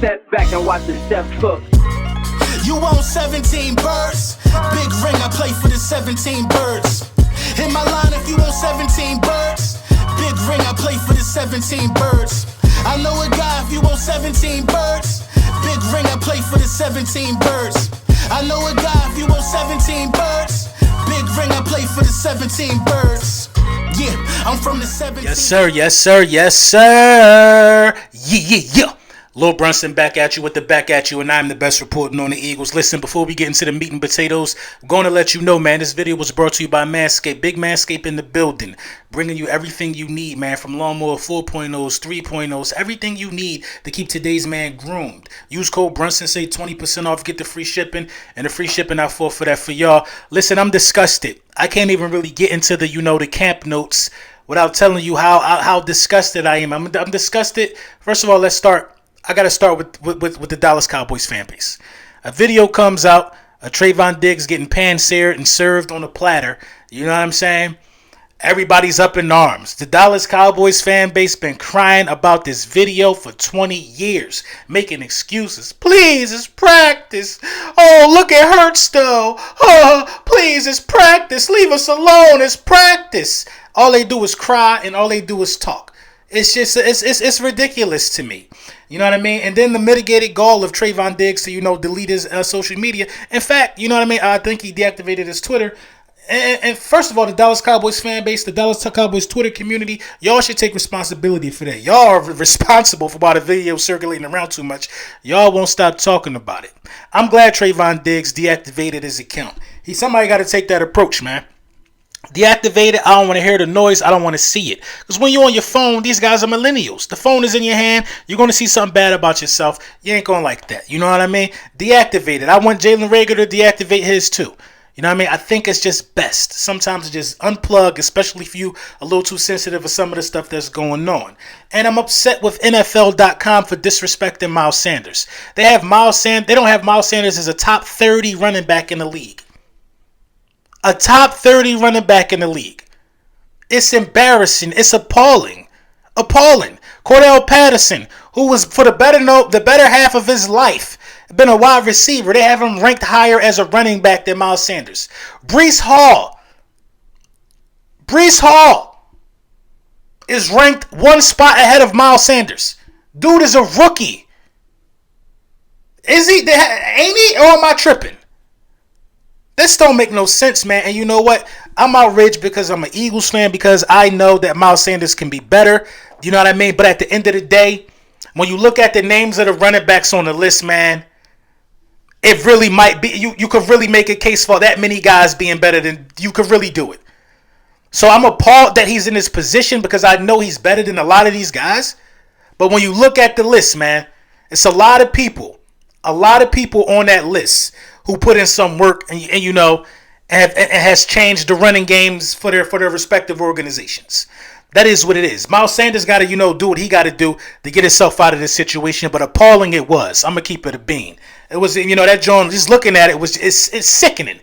Step back and watch the chef cook. You want 17 birds? Big ring, I play for the 17 birds. Hit my line if you want 17 birds. Big ring, I play for the 17 birds. I know a guy if you want 17 birds. Big ring, I play for the 17 birds. I know a guy if you want 17 birds. Big ring, I play for the 17 birds. Yeah, I'm from the 17. Yes, sir. Yes, sir. Yes, sir. Yeah. Lil Brunson back at you with the back at you, and I'm the best reporting on the Eagles. Listen, before we get into the meat and potatoes, I'm going to let you know, man, this video was brought to you by Manscaped. Big Manscaped in the building, bringing you everything you need, man, from lawnmower 4.0s, 3.0s, everything you need to keep today's man groomed. Use code Brunson, say 20% off, get the free shipping, and the free shipping I fought for that for y'all. Listen, I'm disgusted. I can't even really get into the, the camp notes without telling you how disgusted I am. I'm disgusted. First of all, I got to start with the Dallas Cowboys fan base. A video comes out of Trayvon Diggs getting pan-seared and served on a platter. You know what I'm saying? Everybody's up in arms. The Dallas Cowboys fan base been crying about this video for 20 years, making excuses. Please, it's practice. Oh, look, it hurts though. Oh, please, it's practice. Leave us alone. It's practice. All they do is cry and all they do is talk. It's just, it's ridiculous to me. You know what I mean? And then the mitigated goal of Trayvon Diggs to, delete his social media. In fact, you know what I mean? I think he deactivated his Twitter. And first of all, the Dallas Cowboys fan base, the Dallas Cowboys Twitter community, y'all should take responsibility for that. Y'all are responsible for why the video circulating around too much. Y'all won't stop talking about it. I'm glad Trayvon Diggs deactivated his account. Somebody got to take that approach, man. Deactivate it. I don't want to hear the noise. I don't want to see it. Because when you're on your phone, these guys are millennials. The phone is in your hand. You're going to see something bad about yourself. You ain't going to like that. You know what I mean? Deactivate it. I want Jalen Reagor to deactivate his too. You know what I mean? I think it's just best. Sometimes just unplug, especially if you a little too sensitive for some of the stuff that's going on. And I'm upset with NFL.com for disrespecting Miles Sanders. They don't have Miles Sanders as a top 30 running back in the league. A top 30 running back in the league. It's embarrassing. It's appalling. Cordell Patterson, who was for the better half of his life, been a wide receiver. They have him ranked higher as a running back than Miles Sanders. Breece Hall is ranked one spot ahead of Miles Sanders. Dude is a rookie. Is he? Ain't he? Or am I tripping? This don't make no sense, man. And you know what? I'm outraged because I'm an Eagles fan, because I know that Miles Sanders can be better. You know what I mean? But at the end of the day, when you look at the names of the running backs on the list, man, it really might be, you could really make a case for that many guys being better than, you could really do it. So I'm appalled that he's in this position, because I know he's better than a lot of these guys. But when you look at the list, man, it's a lot of people on that list who put in some work and has changed the running games for their respective organizations. That is what it is. Miles Sanders got to, do what he got to do to get himself out of this situation. But appalling it was. I'm going to keep it a bean. It was, that John, just looking at it, it's sickening.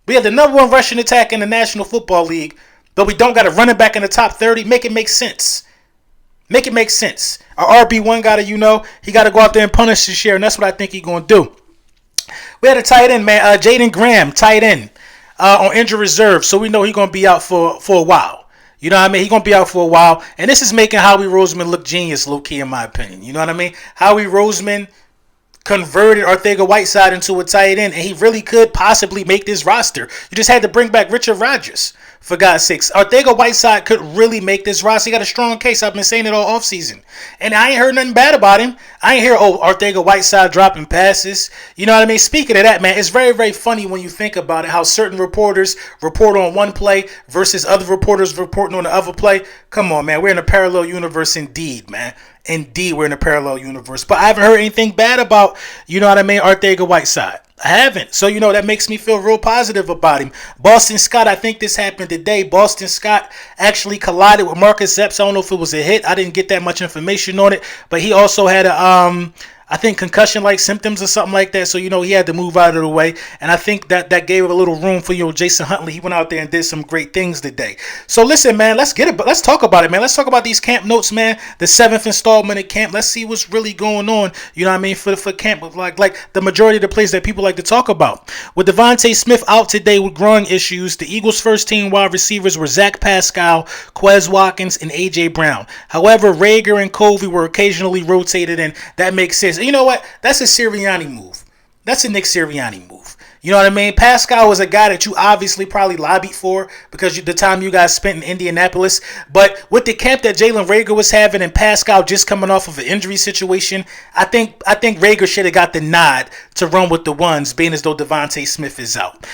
We have the number one rushing attack in the National Football League, but we don't got a running back in the top 30. Make it make sense. Our RB1 got to, he got to go out there and punish his share, and that's what I think he's going to do. We had a tight end, man, Jaden Graham, tight end, on injury reserve, so we know he's going to be out for a while. You know what I mean? He's going to be out for a while, and this is making Howie Roseman look genius, low-key, in my opinion. You know what I mean? Howie Roseman converted Arcega-Whiteside into a tight end, and he really could possibly make this roster. You just had to bring back Richard Rodgers, for God's sakes. Arcega-Whiteside could really make this roster. He got a strong case. I've been saying it all offseason. And I ain't heard nothing bad about him. I ain't hear, Arcega-Whiteside dropping passes. You know what I mean? Speaking of that, man, it's very, very funny when you think about it, how certain reporters report on one play versus other reporters reporting on the other play. Come on, man. We're in a parallel universe indeed, man. Indeed, we're in a parallel universe. But I haven't heard anything bad about, Arcega-Whiteside. I haven't. So, that makes me feel real positive about him. Boston Scott, I think this happened today. Boston Scott actually collided with Marcus Epps. I don't know if it was a hit. I didn't get that much information on it. But he also had I think concussion-like symptoms or something like that. So, he had to move out of the way. And I think that gave a little room for, Jason Huntley. He went out there and did some great things today. So, listen, man, let's get it. But let's talk about it, man. Let's talk about these camp notes, man. The 7th installment of camp. Let's see what's really going on, for camp. Like the majority of the plays that people like to talk about. With Devontae Smith out today with growing issues, the Eagles' first-team wide receivers were Zach Pascal, Quez Watkins, and A.J. Brown. However, Rager and Covey were occasionally rotated, and that makes sense. And you know what? That's a Sirianni move. That's a Nick Sirianni move. You know what I mean? Pascal was a guy that you obviously probably lobbied for because the time you guys spent in Indianapolis. But with the camp that Jalen Rager was having and Pascal just coming off of an injury situation, I think Rager should have got the nod to run with the ones, being as though Devontae Smith is out.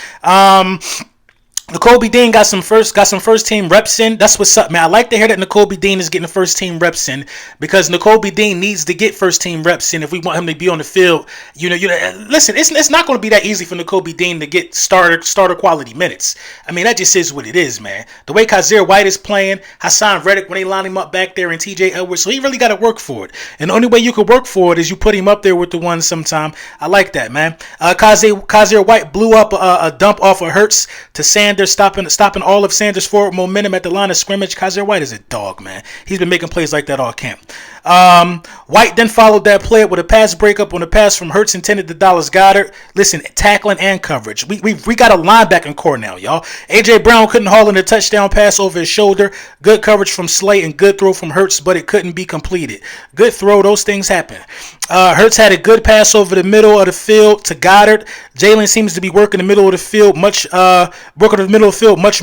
Nakobe Dean got some first team reps in. That's what's up, man. I like to hear that Nakobe Dean is getting the first team reps in because Nakobe Dean needs to get first team reps in if we want him to be on the field. Listen, it's not going to be that easy for Nakobe Dean to get starter quality minutes. I mean, that just is what it is, man. The way Kazir White is playing, Hassan Reddick when they line him up back there, and T.J. Edwards, so he really got to work for it. And the only way you can work for it is you put him up there with the ones sometime. I like that, man. Kazir White blew up a dump off of Hurts to Sanders. Stopping all of Sanders' forward momentum at the line of scrimmage. Kazir White is a dog, man. He's been making plays like that all camp. White then followed that play up with a pass breakup on a pass from Hurts intended to Dallas Goedert. Listen, tackling and coverage. We got a linebacking core now, y'all. A.J. Brown couldn't haul in a touchdown pass over his shoulder. Good coverage from Slay and good throw from Hurts, but it couldn't be completed. Good throw. Those things happen. Hurts had a good pass over the middle of the field to Goddard. Jalen seems to be working the middle of the field much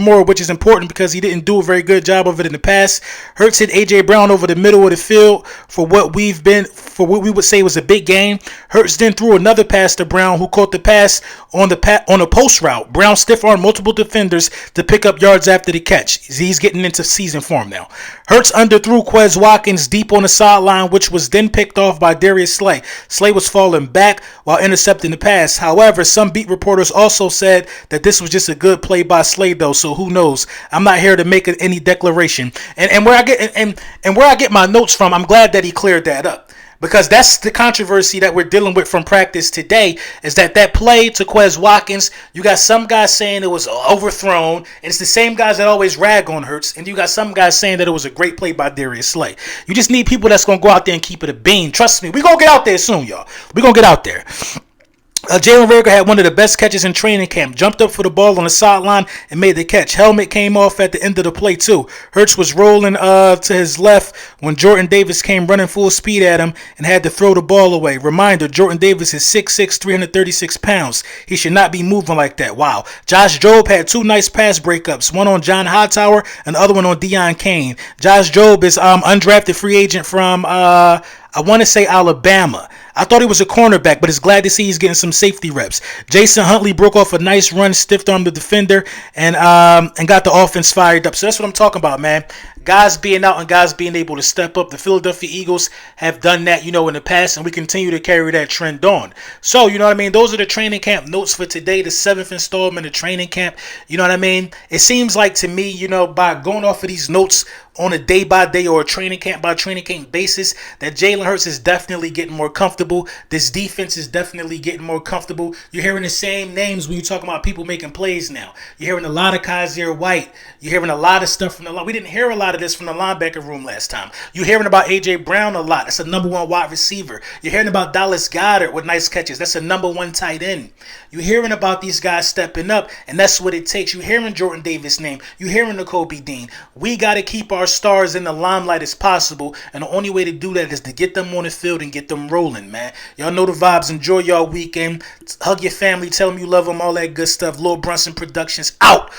more, which is important because he didn't do a very good job of it in the past. Hurts hit A.J. Brown over the middle of the field for what we would say was a big game. Hurts then threw another pass to Brown, who caught the pass on a post route. Brown stiff-armed multiple defenders to pick up yards after the catch. He's getting into season form now. Hurts underthrew Quez Watkins deep on the sideline, which was then picked off by Darius Slay. Slay was falling back while intercepting the pass. However, some beat reporters also said that this was just a good play by Slay, though. So who knows? I'm not here to make any declaration. And where I get my notes from, I'm glad that he cleared that up. Because that's the controversy that we're dealing with from practice today, is that play to Quez Watkins, you got some guys saying it was overthrown, and it's the same guys that always rag on Hurts, and you got some guys saying that it was a great play by Darius Slay. You just need people that's going to go out there and keep it a bean. Trust me, we're going to get out there soon, y'all. We're going to get out there. Jalen Rager had one of the best catches in training camp. Jumped up for the ball on the sideline and made the catch. Helmet came off at the end of the play, too. Hurts was rolling to his left when Jordan Davis came running full speed at him and had to throw the ball away. Reminder, Jordan Davis is 6'6", 336 pounds. He should not be moving like that. Wow. Josh Jobe had two nice pass breakups, one on John Hightower and the other one on Deion Kane. Josh Jobe is undrafted free agent from, I want to say Alabama. I thought he was a cornerback, but it's glad to see he's getting some safety reps. Jason Huntley broke off a nice run, stiffed-armed the defender, and got the offense fired up. So that's what I'm talking about, man. Guys being out and guys being able to step up. The Philadelphia Eagles have done that, in the past, and we continue to carry that trend on. So, you know what I mean? Those are the training camp notes for today, the 7th installment of training camp. You know what I mean? It seems like to me, by going off of these notes on a day-by-day or a training camp by training camp basis, that Jalen Hurts is definitely getting more comfortable. This defense is definitely getting more comfortable. You're hearing the same names when you're talking about people making plays now. You're hearing a lot of Kazir White. You're hearing a lot of stuff from the line. We didn't hear a lot of this from the linebacker room last time. You're hearing about A.J. Brown a lot. That's a number one wide receiver. You're hearing about Dallas Goedert with nice catches. That's a number one tight end. You're hearing about these guys stepping up, and that's what it takes. You're hearing Jordan Davis' name. You're hearing Nakobe Dean. We got to keep our stars in the limelight as possible, and the only way to do that is to get them on the field and get them rolling, man. Y'all know the vibes. Enjoy y'all weekend. Hug your family. Tell them you love them. All that good stuff. Lil Brunson Productions out.